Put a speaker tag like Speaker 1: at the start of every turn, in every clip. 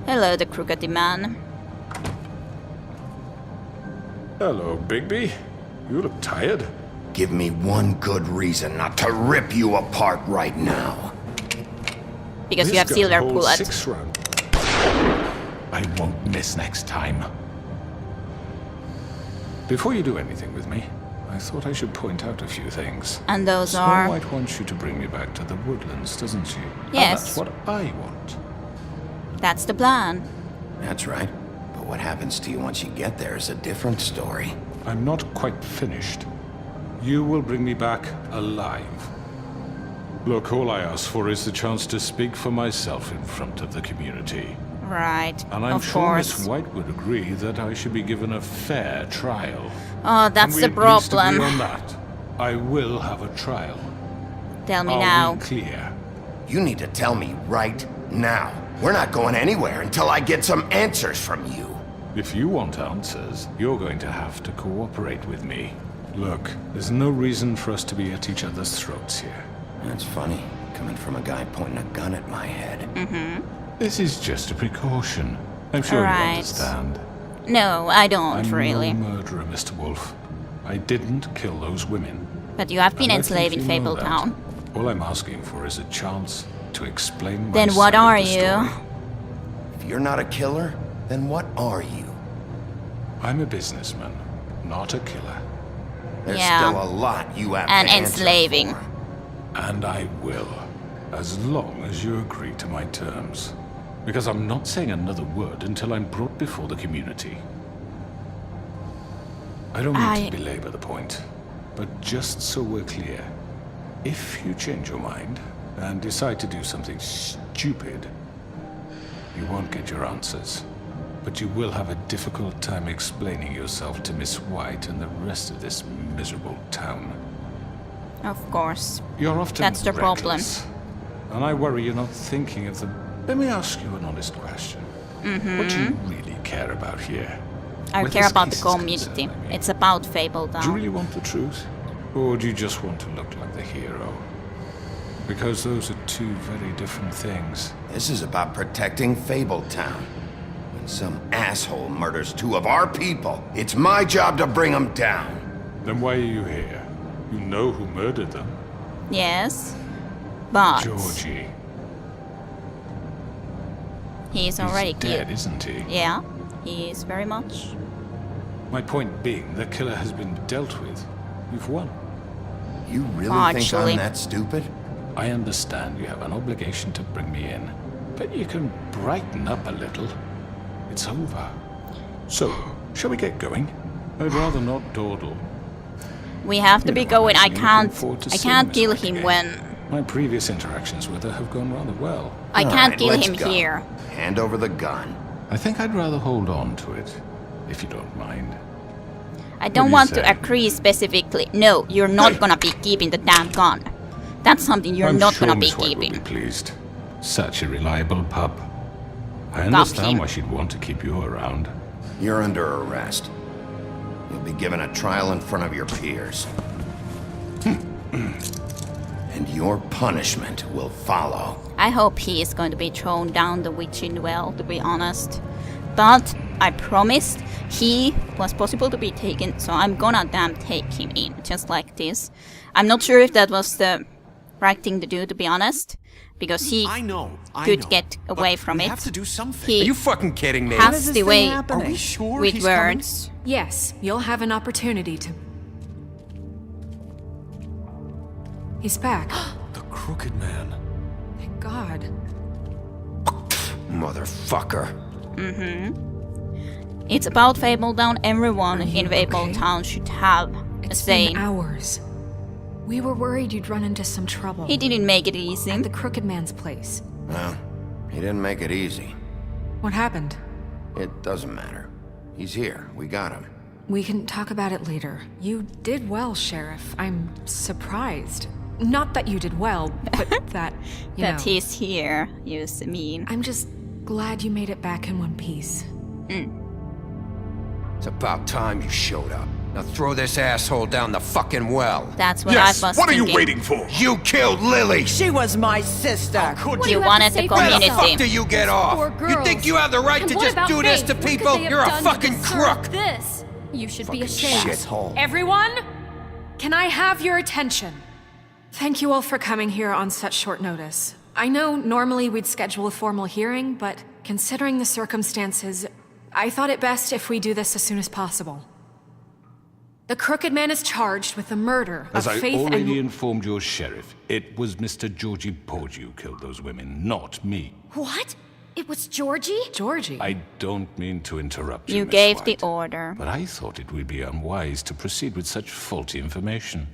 Speaker 1: Hello, the crooked man.
Speaker 2: Hello, Bigby. You look tired.
Speaker 3: Give me one good reason not to rip you apart right now.
Speaker 1: Because you have silver bullet.
Speaker 2: 6 rounds. I won't miss next time. Before you do anything with me, I thought I should point out a few things.
Speaker 1: And those
Speaker 2: Snow
Speaker 1: are...
Speaker 2: White wants you to bring me back to the woodlands, doesn't she?
Speaker 1: Yes.
Speaker 2: And that's what I want.
Speaker 1: That's the plan.
Speaker 3: That's right. But what happens to you once you get there is a different story.
Speaker 2: I'm not quite finished. You will bring me back alive. Look, all I ask for is the chance to speak for myself in front of the community.
Speaker 1: Right,
Speaker 2: And I'm
Speaker 1: of
Speaker 2: sure
Speaker 1: course.
Speaker 2: Miss White would agree that I should be given a fair trial.
Speaker 1: Oh, that's
Speaker 2: Can
Speaker 1: the
Speaker 2: we at least
Speaker 1: problem.
Speaker 2: agree on that? I will have a trial.
Speaker 1: Tell me
Speaker 2: Are
Speaker 1: now.
Speaker 2: we clear?
Speaker 3: You need to tell me right now. We're not going anywhere until I get some answers from you.
Speaker 2: If you want answers, you're going to have to cooperate with me. Look, there's no reason for us to be at each other's throats here.
Speaker 3: That's funny, coming from a guy pointing a gun at my head.
Speaker 2: This is just a precaution. I'm sure
Speaker 1: Right.
Speaker 2: you understand.
Speaker 1: No, I don't
Speaker 2: I'm
Speaker 1: really.
Speaker 2: no murderer, Mr. Wolf. I didn't kill those women.
Speaker 1: But you have been
Speaker 2: And I think
Speaker 1: enslaved in
Speaker 2: you know that.
Speaker 1: Fabletown.
Speaker 2: All I'm asking for is a chance to explain my
Speaker 1: Then what
Speaker 2: side of
Speaker 1: are
Speaker 2: the
Speaker 1: you?
Speaker 2: story.
Speaker 3: If you're not a killer, then what are you?
Speaker 2: I'm a businessman, not a killer.
Speaker 3: There's
Speaker 1: Yeah.
Speaker 3: still a lot you have
Speaker 1: And
Speaker 3: to answer
Speaker 1: enslaving.
Speaker 3: for.
Speaker 2: And I will, as long as you agree to my terms. Because I'm not saying another word until I'm brought before the community. I don't mean to belabor the point, but just so we're clear, if you change your mind and decide to do something stupid, you won't get your answers. But you will have a difficult time explaining yourself to Miss White and the rest of this miserable town.
Speaker 1: Of course.
Speaker 2: You're often
Speaker 1: That's the problem.
Speaker 2: reckless, and I worry you're not thinking of the... Let me ask you an honest question. What do you really care about here?
Speaker 1: I
Speaker 2: Where
Speaker 1: care
Speaker 2: this
Speaker 1: about the
Speaker 2: case is
Speaker 1: community.
Speaker 2: concerned, I mean.
Speaker 1: It's about
Speaker 2: Do you
Speaker 1: Fabletown.
Speaker 2: really want the truth? Or do you just want to look like the hero? Because those are two very different things.
Speaker 3: This is about protecting Fabletown. When some asshole murders 2 of our people, it's my job to bring them down.
Speaker 2: Then why are you here? You know who murdered them.
Speaker 1: Yes. But
Speaker 2: Georgie.
Speaker 1: he's already
Speaker 2: He's dead,
Speaker 1: killed.
Speaker 2: isn't he?
Speaker 1: Yeah, he is very much.
Speaker 2: My point being, the killer has been dealt with. You've won.
Speaker 3: You really think
Speaker 1: Actually.
Speaker 3: I'm that stupid?
Speaker 2: I understand you have an obligation to bring me in, but you can brighten up a little. It's over. So, shall we get going? I'd rather not dawdle.
Speaker 1: We have to be
Speaker 2: You know,
Speaker 1: going.
Speaker 2: I'm
Speaker 1: I
Speaker 2: actually
Speaker 1: can't.
Speaker 2: looking forward to
Speaker 1: I
Speaker 2: seeing
Speaker 1: can't
Speaker 2: Miss
Speaker 1: kill
Speaker 2: White
Speaker 1: him
Speaker 2: again.
Speaker 1: when.
Speaker 2: My previous interactions with her have gone rather well.
Speaker 1: I
Speaker 3: All
Speaker 1: can't
Speaker 3: right,
Speaker 1: kill
Speaker 3: let's
Speaker 1: him
Speaker 3: go.
Speaker 1: here.
Speaker 3: Hand over the gun.
Speaker 2: I think I'd rather hold on to it, if you don't mind.
Speaker 1: I
Speaker 2: do
Speaker 1: don't
Speaker 2: you
Speaker 1: want
Speaker 2: say?
Speaker 1: to agree specifically. No, you're not gonna be keeping the damn gun. That's something you're
Speaker 2: I'm
Speaker 1: not
Speaker 2: sure
Speaker 1: gonna be
Speaker 2: Miss White will
Speaker 1: keeping.
Speaker 2: be pleased. Such a reliable pup. I
Speaker 1: him.
Speaker 2: understand why she'd want to keep you around.
Speaker 3: You're under arrest. You'll be given a trial in front of your peers. And your punishment will follow.
Speaker 1: I hope he is going to be thrown down the witching well, to be honest. But I promised he was possible to be taken, so I'm gonna damn take him in, just like this. I'm not sure if that was the right thing to do, to be honest, because he
Speaker 4: I know.
Speaker 1: could get away from
Speaker 4: we
Speaker 1: it.
Speaker 4: have to do something.
Speaker 1: He
Speaker 4: Are you fucking kidding me?
Speaker 1: has the way
Speaker 4: Are we sure
Speaker 1: with
Speaker 4: he's coming?
Speaker 1: words.
Speaker 5: Yes, you'll have an opportunity to... He's back.
Speaker 4: The crooked man.
Speaker 5: Thank God.
Speaker 3: Motherfucker.
Speaker 1: It's about Fabletown. Everyone
Speaker 5: Are you
Speaker 1: in
Speaker 5: okay?
Speaker 1: Fabletown should have a
Speaker 5: It's
Speaker 1: say.
Speaker 5: been hours. We were worried you'd run into some trouble.
Speaker 1: He didn't make it easy.
Speaker 5: At the Crooked Man's place.
Speaker 3: Well, he didn't make it easy.
Speaker 5: What happened?
Speaker 3: It doesn't matter. He's here. We got him.
Speaker 5: We can talk about it later. You did well, Sheriff. I'm surprised. Not that you did well, but that, you
Speaker 1: That
Speaker 5: know.
Speaker 1: he's here, you mean.
Speaker 5: I'm just glad you made it back in one piece.
Speaker 3: It's about time you showed up. Now throw this asshole down the fucking well.
Speaker 1: That's what
Speaker 2: Yes,
Speaker 1: I was
Speaker 2: what are you
Speaker 1: thinking.
Speaker 2: waiting for?
Speaker 3: You killed Lily!
Speaker 6: She was my sister.
Speaker 1: You wanted the
Speaker 3: Where the
Speaker 1: community.
Speaker 3: fuck do you get off?
Speaker 7: Poor
Speaker 3: You
Speaker 7: girls.
Speaker 3: think you have the right
Speaker 7: And
Speaker 3: to
Speaker 7: what
Speaker 3: just
Speaker 7: about
Speaker 3: do this
Speaker 7: Faith?
Speaker 3: to
Speaker 7: What could
Speaker 3: people?
Speaker 7: they have
Speaker 3: You're a
Speaker 7: done to
Speaker 3: fucking
Speaker 7: deserve
Speaker 3: crook!
Speaker 7: This. You should be ashamed.
Speaker 3: Shithole.
Speaker 5: Everyone, can I have your attention? Thank you all for coming here on such short notice. I know normally we'd schedule a formal hearing, but considering the circumstances, I thought it best if we do this as soon as possible. The Crooked Man is charged with the murder
Speaker 2: As
Speaker 5: of
Speaker 2: I
Speaker 5: Faith
Speaker 2: already
Speaker 5: and...
Speaker 2: informed your sheriff, it was Mr. Georgie Porgy who killed those women, not me.
Speaker 7: What? It was Georgie?
Speaker 5: Georgie.
Speaker 2: I don't mean to interrupt you,
Speaker 1: You
Speaker 2: Miss
Speaker 1: gave
Speaker 2: White,
Speaker 1: the order.
Speaker 2: but I thought it would be unwise to proceed with such faulty information.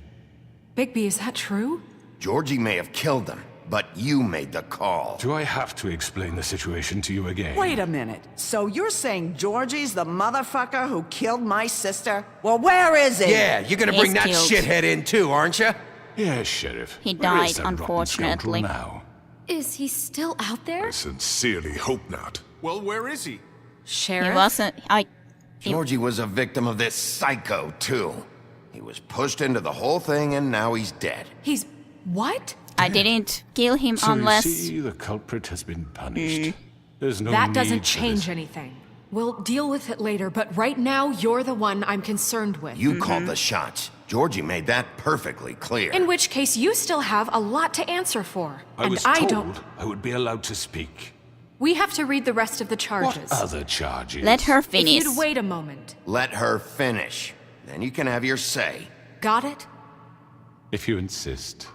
Speaker 5: Bigby, is that true?
Speaker 3: Georgie may have killed them, but you made the call.
Speaker 2: Do I have to explain the situation to you again?
Speaker 6: Wait a minute. So you're saying Georgie's the motherfucker who killed my sister? Well, where is he?
Speaker 3: Yeah, you're gonna
Speaker 1: He's
Speaker 3: bring that
Speaker 1: killed.
Speaker 3: shithead in too, aren't you?
Speaker 2: Yes, Sheriff.
Speaker 1: He
Speaker 2: Where is
Speaker 1: died,
Speaker 2: that rotten
Speaker 1: unfortunately.
Speaker 2: scoundrel now?
Speaker 7: Is he still out there?
Speaker 8: Sincerely hope not. Well, where is he?
Speaker 5: Sheriff?
Speaker 1: He wasn't.
Speaker 3: Georgie was a victim of this psycho, too. He was pushed into the whole thing and now he's dead.
Speaker 5: He's... what?
Speaker 1: I didn't kill him
Speaker 2: So
Speaker 1: unless.
Speaker 2: you see, the culprit has been punished. There's no
Speaker 5: That
Speaker 2: need
Speaker 5: doesn't
Speaker 2: for
Speaker 5: change
Speaker 2: this.
Speaker 5: anything. We'll deal with it later, but right now, you're the one I'm concerned with.
Speaker 3: You called the shots. Georgie made that perfectly clear.
Speaker 5: In which case, you still have a lot to answer for.
Speaker 2: I was
Speaker 5: I
Speaker 2: told
Speaker 5: don't...
Speaker 2: I would be allowed to speak.
Speaker 5: We have to read the rest of the
Speaker 2: What
Speaker 5: charges.
Speaker 2: other charges?
Speaker 1: Let her
Speaker 5: If
Speaker 1: finish.
Speaker 5: you'd wait a moment.
Speaker 3: Let her finish. Then you can have your say.
Speaker 5: Got it?
Speaker 2: If you insist.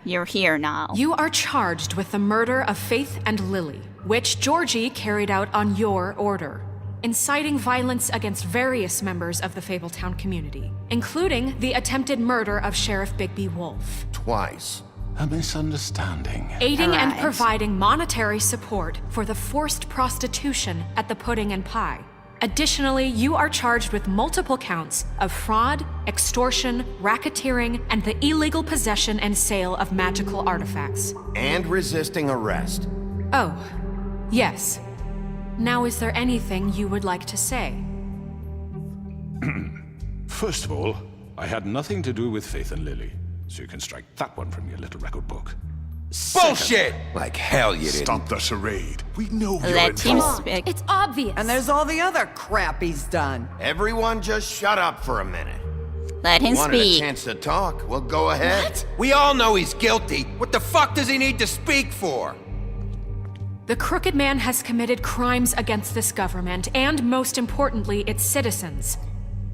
Speaker 1: You're here now.
Speaker 5: You are charged with the murder of Faith and Lily, which Georgie carried out on your order, inciting violence against various members of the Fabletown community, including the attempted murder of Sheriff Bigby Wolf,
Speaker 3: Twice.
Speaker 2: A misunderstanding.
Speaker 5: aiding and
Speaker 1: Alright.
Speaker 5: providing monetary support for the forced prostitution at the Pudding and Pie. Additionally, you are charged with multiple counts of fraud, extortion, racketeering, and the illegal possession and sale of magical artifacts.
Speaker 3: And resisting arrest.
Speaker 5: Oh, yes. Now, is there anything you would like to say?
Speaker 2: First of all, I had nothing to do with Faith and Lily, so you can strike that one from your little record book.
Speaker 3: Bullshit! Like hell you didn't.
Speaker 8: Stop the charade. We know you're
Speaker 1: Let him
Speaker 8: involved.
Speaker 1: speak.
Speaker 7: It's obvious.
Speaker 6: And there's all the other crap he's done.
Speaker 3: Everyone just shut up for a minute.
Speaker 1: Let him
Speaker 3: Wanted a
Speaker 1: speak.
Speaker 3: chance to talk? Well, go ahead.
Speaker 7: What?
Speaker 3: We all know he's guilty. What the fuck does he need to speak for?
Speaker 5: The Crooked Man has committed crimes against this government and, most importantly, its citizens.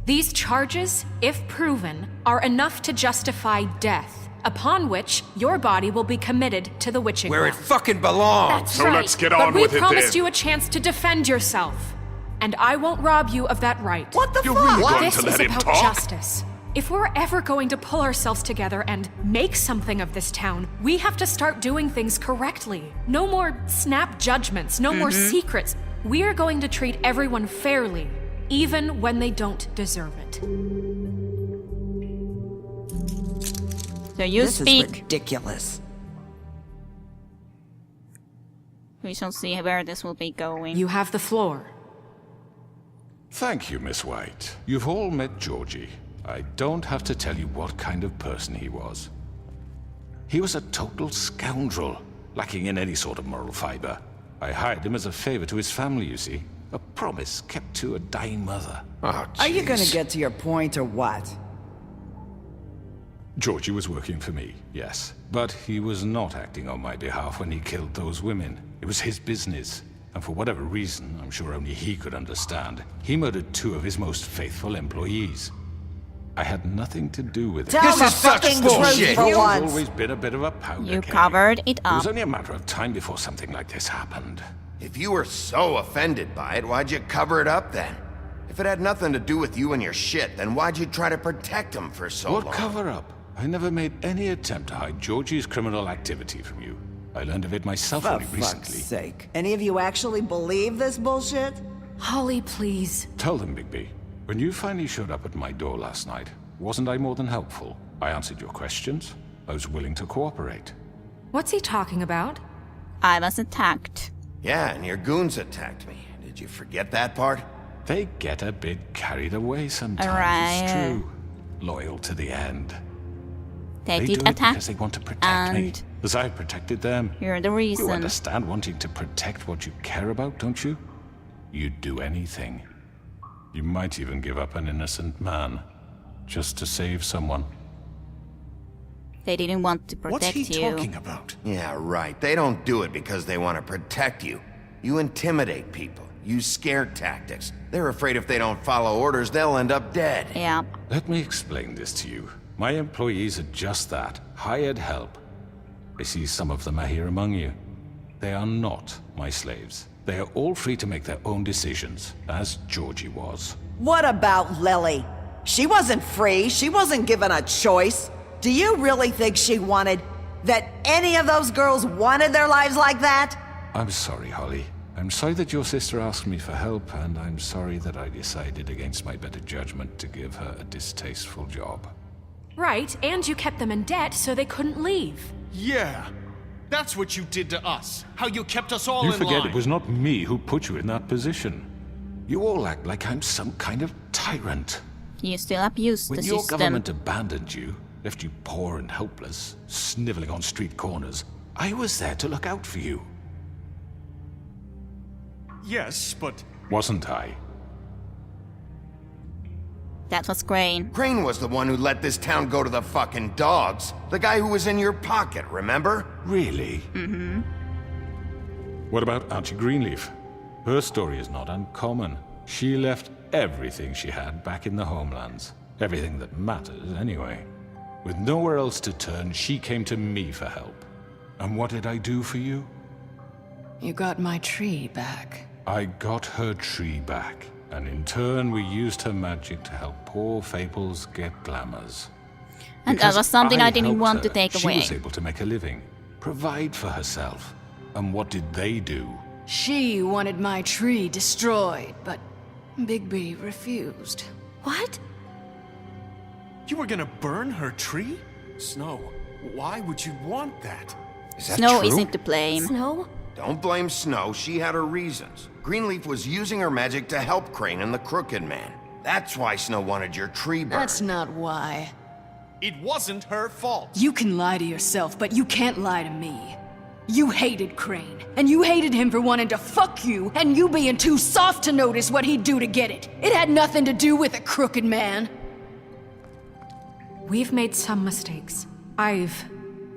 Speaker 5: These charges, if proven, are enough to justify death, upon which your body will be committed to the witching
Speaker 3: Where it
Speaker 5: well.
Speaker 3: fucking belongs.
Speaker 7: That's
Speaker 8: So
Speaker 7: right.
Speaker 8: let's get
Speaker 5: But
Speaker 8: on
Speaker 5: we
Speaker 8: with it
Speaker 5: promised
Speaker 8: then.
Speaker 5: you a chance to defend yourself, and I won't rob you of that right.
Speaker 6: What the
Speaker 8: You're
Speaker 6: fuck?
Speaker 8: really going
Speaker 5: This
Speaker 8: to
Speaker 5: is
Speaker 8: let him
Speaker 5: about
Speaker 8: talk?
Speaker 5: justice. If we're ever going to pull ourselves together and make something of this town, we have to start doing things correctly. No more snap judgments, no more secrets. We are going to treat everyone fairly, even when they don't deserve it.
Speaker 1: So you
Speaker 6: This is
Speaker 1: speak.
Speaker 6: ridiculous.
Speaker 1: We shall see where this will be going.
Speaker 5: You have the floor.
Speaker 2: Thank you, Miss White. You've all met Georgie. I don't have to tell you what kind of person he was. He was a total scoundrel, lacking in any sort of moral fiber. I hired him as a favor to his family, you see. A promise kept to a dying mother.
Speaker 3: Oh,
Speaker 6: Are you gonna
Speaker 3: jeez.
Speaker 6: get to your point or what?
Speaker 2: Georgie was working for me, yes. But he was not acting on my behalf when he killed those women. It was his business. And for whatever reason, I'm sure only he could understand, he murdered 2 of his most faithful employees. I had nothing to do with it.
Speaker 6: Tell
Speaker 3: This
Speaker 6: the
Speaker 3: is such
Speaker 6: fucking
Speaker 3: bullshit.
Speaker 6: truth for
Speaker 2: He's
Speaker 6: once.
Speaker 2: always been a bit of a powder
Speaker 1: You
Speaker 2: keg.
Speaker 1: covered it
Speaker 2: It
Speaker 1: up.
Speaker 2: was only a matter of time before something like this happened.
Speaker 3: If you were so offended by it, why'd you cover it up then? If it had nothing to do with you and your shit, then why'd you try to protect him for so
Speaker 2: What
Speaker 3: long?
Speaker 2: cover up? I never made any attempt to hide Georgie's criminal activity from you. I learned of it myself
Speaker 6: For
Speaker 2: only
Speaker 6: fuck's
Speaker 2: recently.
Speaker 6: sake. Any of you actually believe this bullshit?
Speaker 5: Holly, please.
Speaker 2: Tell them, Bigby. When you finally showed up at my door last night, wasn't I more than helpful? I answered your questions. I was willing to cooperate.
Speaker 5: What's he talking about?
Speaker 1: I was attacked.
Speaker 3: Yeah, and your goons attacked me. Did you forget that part?
Speaker 2: They get a bit carried away sometimes,
Speaker 1: Alright.
Speaker 2: it's true. Loyal to the end.
Speaker 1: They
Speaker 2: They
Speaker 1: did
Speaker 2: do it
Speaker 1: attack,
Speaker 2: because they want to protect me,
Speaker 1: and
Speaker 2: as I've protected them.
Speaker 1: you're the
Speaker 2: You
Speaker 1: reason.
Speaker 2: understand wanting to protect what you care about, don't you? You'd do anything. You might even give up an innocent man, just to save someone.
Speaker 1: They didn't want to
Speaker 4: What's
Speaker 1: protect
Speaker 4: he
Speaker 1: you.
Speaker 4: talking about?
Speaker 3: Yeah, right. They don't do it because they want to protect you. You intimidate people, use scare tactics. They're afraid if they don't follow orders, they'll end up dead.
Speaker 1: Yeah.
Speaker 2: Let me explain this to you. My employees are just that, hired help. I see some of them are here among you. They are not my slaves. They are all free to make their own decisions, as Georgie was.
Speaker 6: What about Lily? She wasn't free. She wasn't given a choice. Do you really think she wanted... that any of those girls wanted their lives like that?
Speaker 2: I'm sorry, Holly. I'm sorry that your sister asked me for help, and I'm sorry that I decided against my better judgment to give her a distasteful job.
Speaker 5: Right, and you kept them in debt so they couldn't leave.
Speaker 9: Yeah. That's what you did to us. How you kept us all
Speaker 2: You
Speaker 9: in
Speaker 2: forget
Speaker 9: line.
Speaker 2: it was not me who put you in that position. You all act like I'm some kind of tyrant.
Speaker 1: You still abuse
Speaker 2: When
Speaker 1: the
Speaker 2: your
Speaker 1: system.
Speaker 2: government abandoned you, left you poor and helpless, sniveling on street corners, I was there to look out for you.
Speaker 9: Yes, but
Speaker 2: Wasn't I?
Speaker 1: That was Crane.
Speaker 3: Crane was the one who let this town go to the fucking dogs. The guy who was in your pocket, remember?
Speaker 2: Really? Mm-hmm. What about Auntie Greenleaf? Her story is not uncommon. She left everything she had back in the homelands. Everything that matters, anyway. With nowhere else to turn, she came to me for help. And what did I do for you?
Speaker 10: You got my tree back.
Speaker 2: I got her tree back, and in turn we used her magic to help poor Fables get glamours.
Speaker 1: And that
Speaker 2: Because
Speaker 1: was something I didn't
Speaker 2: helped
Speaker 1: want to
Speaker 2: her,
Speaker 1: take away.
Speaker 2: She was able to make a living, provide for herself. And what did they do?
Speaker 10: She wanted my tree destroyed, but Bigby refused.
Speaker 7: What?
Speaker 9: you were gonna burn her tree? Snow, why would you want that?
Speaker 3: Is that
Speaker 1: Snow
Speaker 3: true?
Speaker 1: isn't to blame.
Speaker 7: Snow?
Speaker 3: Don't blame Snow, she had her reasons. Greenleaf was using her magic to help Crane and the Crooked Man. That's why Snow wanted your tree burned.
Speaker 10: That's not why.
Speaker 9: It wasn't her fault.
Speaker 10: You can lie to yourself, but you can't lie to me. You hated Crane, and you hated him for wanting to fuck you, and you being too soft to notice what he'd do to get it. It had nothing to do with a crooked man.
Speaker 5: We've made some mistakes. I've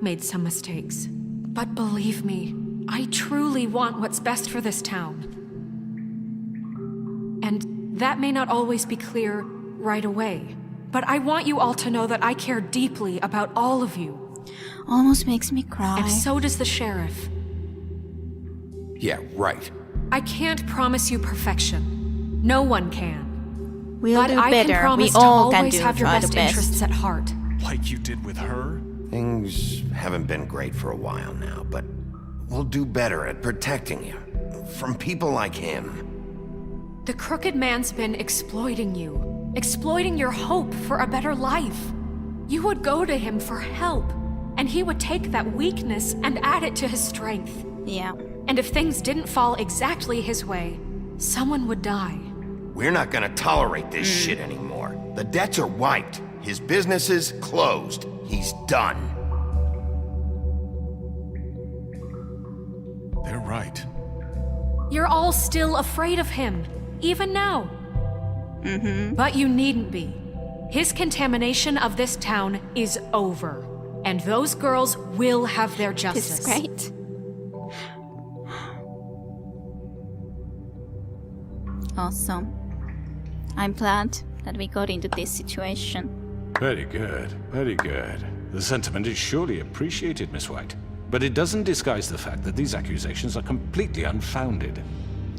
Speaker 5: made some mistakes. But believe me, I truly want what's best for this town. And that may not always be clear right away. But I want you all to know that I care deeply about all of you.
Speaker 1: Almost makes me cry.
Speaker 5: And so does the sheriff.
Speaker 3: Yeah, right.
Speaker 5: I can't promise you perfection. No one can.
Speaker 1: We'll
Speaker 5: But
Speaker 1: do
Speaker 5: I
Speaker 1: better.
Speaker 5: can promise
Speaker 1: We all
Speaker 5: to
Speaker 1: can
Speaker 5: always
Speaker 1: do
Speaker 5: have your
Speaker 1: try the
Speaker 5: best
Speaker 1: best.
Speaker 5: interests at heart.
Speaker 9: Like you did with her?
Speaker 3: Things haven't been great for a while now, but we'll do better at protecting you. From people like him.
Speaker 5: The Crooked Man's been exploiting you. Exploiting your hope for a better life. You would go to him for help, and he would take that weakness and add it to his strength.
Speaker 1: Yeah.
Speaker 5: And if things didn't fall exactly his way, someone would die.
Speaker 3: We're not gonna tolerate this shit anymore. The debts are wiped. His business is closed. He's done.
Speaker 9: They're right.
Speaker 5: You're all still afraid of him, even now. But you needn't be. His contamination of this town is over. And those girls will have their justice.
Speaker 1: This is great. Awesome. I'm glad that we got into this situation.
Speaker 2: Very good, very good. The sentiment is surely appreciated, Miss White. But it doesn't disguise the fact that these accusations are completely unfounded.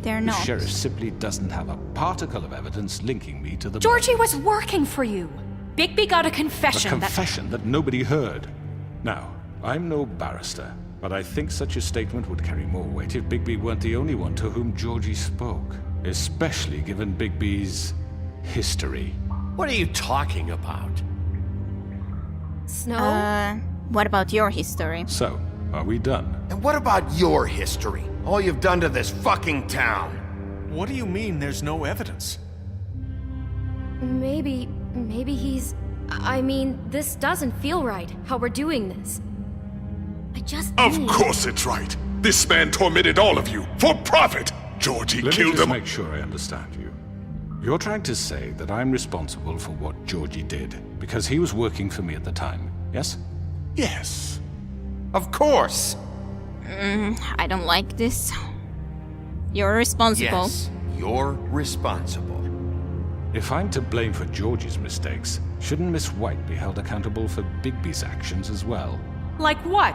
Speaker 1: They're
Speaker 2: The
Speaker 1: not.
Speaker 2: sheriff simply doesn't have a particle of evidence linking me to the
Speaker 5: Georgie was working for you. Bigby got a confession
Speaker 2: A confession that nobody heard. Now, I'm no barrister, but I think such a statement would carry more weight if Bigby weren't the only one to whom Georgie spoke, especially given Bigby's history.
Speaker 4: What are you talking about?
Speaker 7: Snow?
Speaker 1: What about your history?
Speaker 2: So, are we done?
Speaker 3: And what about your history? All you've done to this fucking town.
Speaker 9: What do you mean there's no evidence?
Speaker 7: Maybe he's... I mean, this doesn't feel right, how we're doing this. I just
Speaker 8: Of
Speaker 7: need...
Speaker 8: course it's right. This man tormented all of you for profit. Georgie
Speaker 2: Let me
Speaker 8: killed
Speaker 2: just
Speaker 8: them.
Speaker 2: make sure I understand you. You're trying to say that I'm responsible for what Georgie did because he was working for me at the time, yes?
Speaker 8: Yes.
Speaker 3: Of course.
Speaker 1: I don't like this. You're responsible.
Speaker 3: Yes, you're responsible.
Speaker 2: If I'm to blame for Georgie's mistakes, shouldn't Miss White be held accountable for Bigby's actions as well?
Speaker 5: Like what?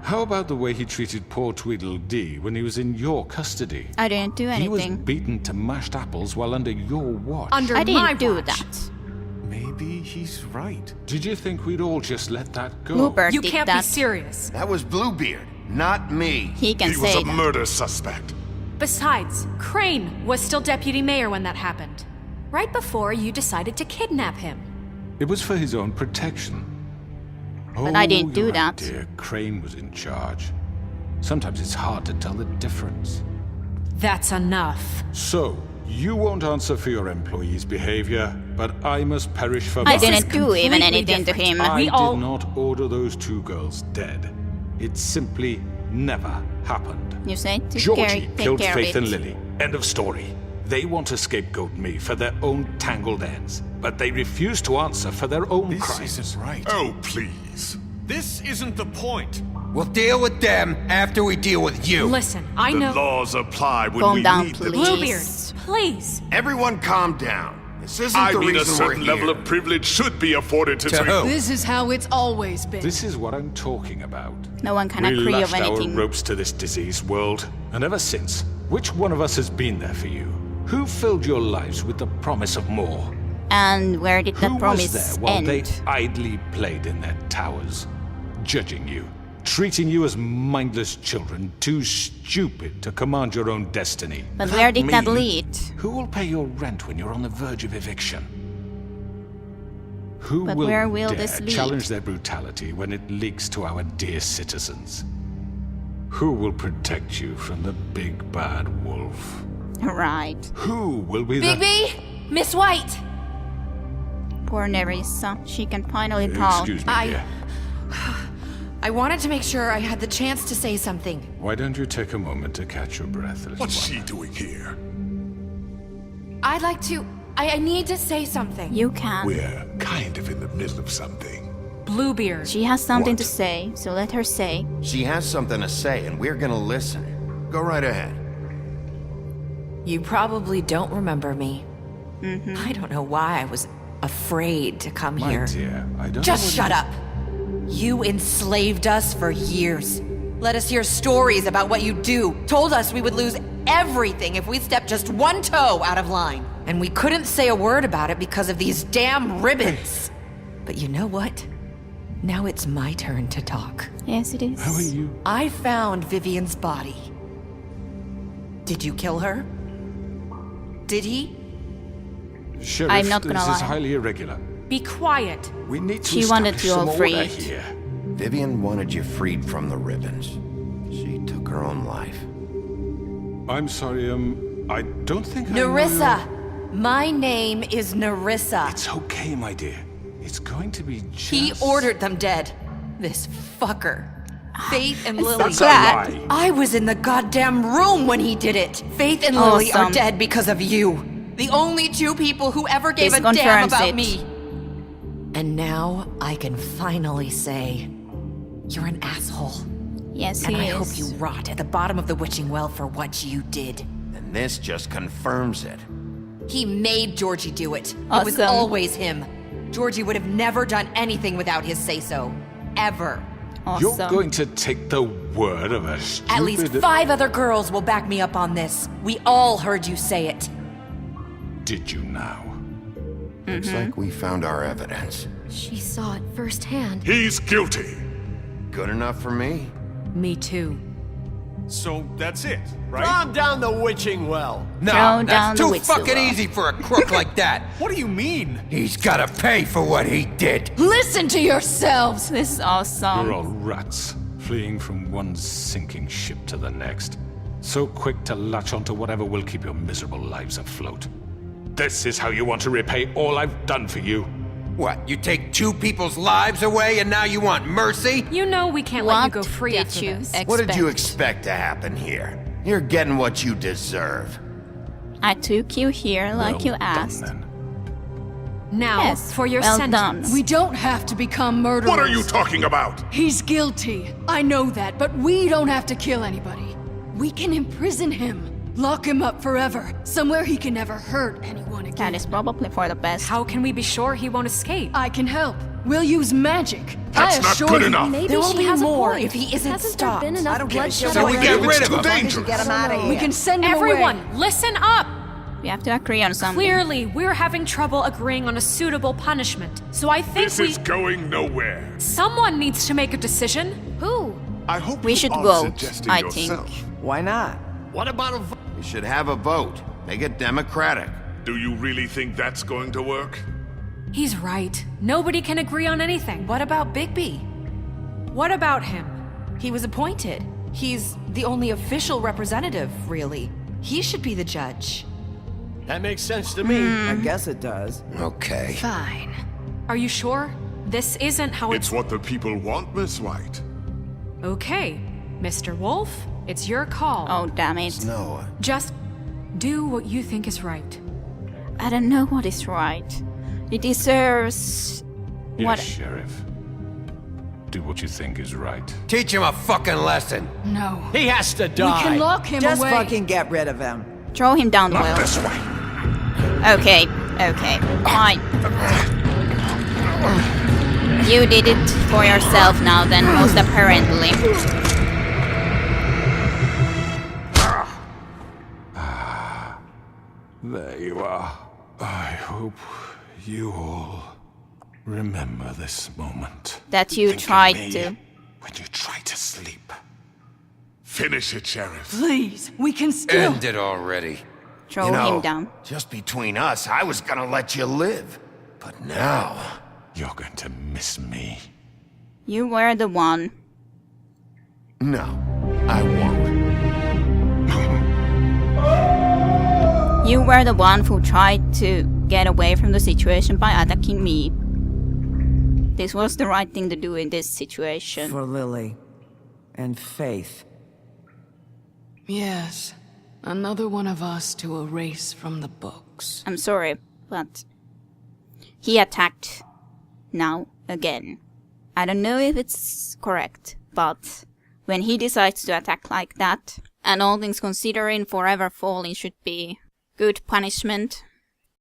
Speaker 2: How about the way he treated poor Tweedledee when he was in your custody?
Speaker 1: I didn't do
Speaker 2: He was
Speaker 1: anything.
Speaker 2: beaten to mashed apples while under your watch.
Speaker 5: Under
Speaker 1: I
Speaker 5: my
Speaker 1: didn't do
Speaker 5: watch.
Speaker 1: that.
Speaker 9: Maybe he's right.
Speaker 2: Did you think we'd all just let that go?
Speaker 1: Bluebird
Speaker 5: You
Speaker 1: did
Speaker 5: can't
Speaker 1: that.
Speaker 5: be serious.
Speaker 3: That was Bluebeard, not me.
Speaker 1: He can
Speaker 8: He was
Speaker 1: say
Speaker 8: a
Speaker 1: that.
Speaker 8: murder suspect.
Speaker 5: Besides, Crane was still deputy mayor when that happened. Right before you decided to kidnap him.
Speaker 2: It was for his own protection.
Speaker 1: But I didn't do
Speaker 2: you're
Speaker 1: that.
Speaker 2: right, dear. Crane was in charge. Sometimes it's hard to tell the difference.
Speaker 5: That's enough.
Speaker 2: So, you won't answer for your employees' behavior, but I must perish for
Speaker 1: I
Speaker 5: This is
Speaker 1: didn't do even
Speaker 5: completely
Speaker 1: anything to
Speaker 5: different.
Speaker 1: him.
Speaker 2: I
Speaker 5: We
Speaker 2: did
Speaker 5: all-
Speaker 2: not order those two girls dead. It simply never happened.
Speaker 1: You say to
Speaker 2: Georgie
Speaker 1: take
Speaker 2: killed
Speaker 1: care
Speaker 2: Faith
Speaker 1: of
Speaker 2: and
Speaker 1: it.
Speaker 2: Lily. End of story. They want to scapegoat me for their own tangled ends, but they refuse to answer for their own
Speaker 9: This
Speaker 2: crimes.
Speaker 9: isn't right.
Speaker 8: Oh, please.
Speaker 9: This isn't the point.
Speaker 3: We'll deal with them after we deal with you.
Speaker 5: Listen, I
Speaker 8: The
Speaker 5: know...
Speaker 8: laws apply when
Speaker 1: Calm
Speaker 8: we
Speaker 1: down,
Speaker 8: need them.
Speaker 1: please.
Speaker 5: Bluebeard, please.
Speaker 3: Everyone calm down. This isn't
Speaker 8: I
Speaker 3: the
Speaker 8: mean, a
Speaker 3: reason we're
Speaker 8: certain level
Speaker 3: here.
Speaker 8: of privilege should be afforded to...
Speaker 3: To who?
Speaker 10: This is how it's always been.
Speaker 2: This is what I'm talking about.
Speaker 1: No one can
Speaker 2: We
Speaker 1: agree of
Speaker 2: lashed our
Speaker 1: anything.
Speaker 2: ropes to this diseased world, and ever since, which one of us has been there for you? Who filled your lives with the promise of more?
Speaker 1: And where did that
Speaker 2: Who
Speaker 1: promise
Speaker 2: was there while
Speaker 1: end?
Speaker 2: they idly played in their towers, judging you, treating you as mindless children, too stupid to command your own destiny?
Speaker 1: But where did that
Speaker 2: Me?
Speaker 1: lead?
Speaker 2: Who will pay your rent when you're on the verge of eviction? Who
Speaker 1: But
Speaker 2: will
Speaker 1: where will
Speaker 2: dare
Speaker 1: this lead?
Speaker 2: challenge their brutality when it leaks to our dear citizens? Who will protect you from the big bad wolf?
Speaker 1: Right.
Speaker 2: Who will be the...
Speaker 7: Bigby! Miss White!
Speaker 1: Poor Nerissa. She can finally talk.
Speaker 2: Excuse me, dear.
Speaker 11: I wanted to make sure I had the chance to say something.
Speaker 2: Why don't you take a moment to catch your breath, little
Speaker 8: What's
Speaker 2: one?
Speaker 8: she doing here?
Speaker 11: I'd like to... I need to say something.
Speaker 1: You can.
Speaker 8: We're kind of in the middle of something.
Speaker 5: Bluebeard.
Speaker 1: She has something
Speaker 8: What?
Speaker 1: to say, so let her say.
Speaker 3: She has something to say, and we're gonna listen. Go right ahead.
Speaker 11: You probably don't remember me. I don't know why I was afraid to come
Speaker 2: My
Speaker 11: here.
Speaker 2: dear, I don't
Speaker 11: Just
Speaker 2: know
Speaker 11: shut up. You enslaved us for years. Let us hear stories about what you do. Told us we would lose everything if we stepped just one toe out of line. And we couldn't say a word about it because of these damn ribbons. But you know what? Now it's my turn to talk.
Speaker 1: Yes, it is.
Speaker 2: How are you?
Speaker 11: I found Vivian's body. Did you kill her? Did he?
Speaker 2: Sheriff,
Speaker 1: I'm not gonna
Speaker 2: this is
Speaker 1: lie.
Speaker 2: highly irregular.
Speaker 5: Be quiet.
Speaker 2: We need to
Speaker 1: She wanted
Speaker 2: establish
Speaker 1: you all
Speaker 2: some order
Speaker 1: freed.
Speaker 2: here.
Speaker 3: Vivian wanted you freed from the ribbons. She took her own life.
Speaker 2: I'm sorry, I don't think I know
Speaker 11: Nerissa!
Speaker 2: your-
Speaker 11: My name is Nerissa.
Speaker 2: It's okay, my dear. It's going to be just...
Speaker 11: He ordered them dead. This fucker. Faith and Lily.
Speaker 2: That's a lie.
Speaker 11: I was in the goddamn room when he did it. Faith and Lily are
Speaker 1: Awesome.
Speaker 11: dead because of you. The only two people who ever gave
Speaker 1: This
Speaker 11: a damn
Speaker 1: confirms
Speaker 11: about
Speaker 1: it.
Speaker 11: me. And now I can finally say, you're an asshole.
Speaker 1: Yes,
Speaker 11: And
Speaker 1: he
Speaker 11: I
Speaker 1: is.
Speaker 11: hope you rot at the bottom of the witching well for what you did.
Speaker 3: And this just confirms it.
Speaker 11: He made Georgie do it. It was
Speaker 1: Awesome.
Speaker 11: always him. Georgie would have never done anything without his say-so. Ever.
Speaker 1: Awesome.
Speaker 2: You're going to take the word of a stupid...
Speaker 11: At least 5 other girls will back me up on this. We all heard you say it.
Speaker 2: Did you now?
Speaker 3: Looks like we found our evidence.
Speaker 7: She saw it firsthand.
Speaker 8: He's guilty.
Speaker 3: Good enough for me.
Speaker 5: Me too.
Speaker 9: So that's it, right?
Speaker 4: Calm down the witching well.
Speaker 3: No,
Speaker 1: Throw down
Speaker 3: that's
Speaker 1: the
Speaker 3: too
Speaker 1: whistle.
Speaker 3: fucking easy for a crook like that.
Speaker 9: What do you mean?
Speaker 3: He's gotta pay for what he did.
Speaker 10: Listen to yourselves!
Speaker 1: This is awesome.
Speaker 2: You're all rats, fleeing from one sinking ship to the next. So quick to latch onto whatever will keep your miserable lives afloat.
Speaker 8: This is how you want to repay all I've done for you?
Speaker 12: What, you take 2 people's lives away and now you want mercy?
Speaker 5: You know we can't let you go free after this.
Speaker 3: What did you expect to happen here? You're getting what you deserve.
Speaker 1: I took you here like you asked.
Speaker 5: Now,
Speaker 1: Yes,
Speaker 5: for your
Speaker 1: well
Speaker 5: sentence.
Speaker 1: done.
Speaker 10: We don't have to become murderers.
Speaker 8: What are you talking about?
Speaker 10: He's guilty. I know that, but we don't have to kill anybody. We can imprison him. Lock him up forever. Somewhere he can never hurt anyone again.
Speaker 1: That is probably for the best.
Speaker 5: How can we be sure he won't escape?
Speaker 10: I can help. We'll use magic.
Speaker 8: That's
Speaker 10: I
Speaker 8: not
Speaker 10: assure
Speaker 8: good
Speaker 10: you.
Speaker 8: enough.
Speaker 7: Maybe
Speaker 11: There will
Speaker 7: she
Speaker 11: be
Speaker 7: has
Speaker 11: more
Speaker 7: a point.
Speaker 11: if he isn't
Speaker 7: Hasn't
Speaker 11: stopped.
Speaker 7: there been enough
Speaker 6: I don't give a
Speaker 7: bloodshed
Speaker 6: shit.
Speaker 12: So we
Speaker 7: already?
Speaker 12: get rid
Speaker 8: It's
Speaker 12: of
Speaker 8: too
Speaker 12: him.
Speaker 8: dangerous.
Speaker 6: Get him out of here.
Speaker 10: We can send him
Speaker 5: Everyone,
Speaker 10: away.
Speaker 5: listen up!
Speaker 1: We have to agree on something.
Speaker 5: Clearly, we're having trouble agreeing on a suitable punishment. So I think
Speaker 8: This is going nowhere.
Speaker 5: someone needs to make a decision.
Speaker 7: Who?
Speaker 8: I hope
Speaker 1: We
Speaker 8: you
Speaker 1: should
Speaker 8: aren't
Speaker 1: vote,
Speaker 8: suggesting
Speaker 1: I
Speaker 8: yourself.
Speaker 1: think.
Speaker 6: Why not?
Speaker 4: What about a vote?
Speaker 3: We should have a vote. Make it democratic.
Speaker 8: Do you really think that's going to work?
Speaker 5: He's right. Nobody can agree on anything.
Speaker 11: What about Bigby?
Speaker 5: What about him?
Speaker 11: He was appointed. He's the only official representative, really. He should be the judge.
Speaker 4: That makes sense to me.
Speaker 6: I guess it does.
Speaker 12: Okay.
Speaker 10: Fine.
Speaker 5: Are you sure? This isn't how
Speaker 8: It's what the people want, Miss White.
Speaker 5: Okay, Mr. Wolf, it's your call.
Speaker 1: Oh, damn it.
Speaker 3: No.
Speaker 5: Just do what you think is right.
Speaker 1: I don't know what is right. He deserves...
Speaker 2: Yes,
Speaker 1: What-
Speaker 2: Sheriff. Do what you think is right.
Speaker 12: Teach him a fucking lesson.
Speaker 10: No.
Speaker 4: He has to
Speaker 10: We
Speaker 4: die.
Speaker 10: can lock him
Speaker 6: Just
Speaker 10: away.
Speaker 6: fucking get rid of him.
Speaker 1: Throw him down the
Speaker 8: Not
Speaker 1: well.
Speaker 8: this way.
Speaker 1: Okay, okay, fine. You did it for yourself now then, most apparently.
Speaker 2: There you are. I hope you all remember this moment.
Speaker 1: That you
Speaker 8: Think of
Speaker 1: tried
Speaker 8: me
Speaker 1: to.
Speaker 8: When you try to sleep. Finish it, Sheriff.
Speaker 10: Please, we can still.
Speaker 12: End it already.
Speaker 1: Throw
Speaker 3: You know,
Speaker 1: him down.
Speaker 3: just between us, I was gonna let you live. But now...
Speaker 2: You're going to miss me.
Speaker 1: You were the one.
Speaker 3: No, I won't.
Speaker 1: You were the one who tried to get away from the situation by attacking me. This was the right thing to do in this situation.
Speaker 6: For Lily. And Faith.
Speaker 10: Yes. Another one of us to erase from the books.
Speaker 1: I'm sorry, but he attacked now again. I don't know if it's correct, but when he decides to attack like that, and all things considering, forever falling should be good punishment,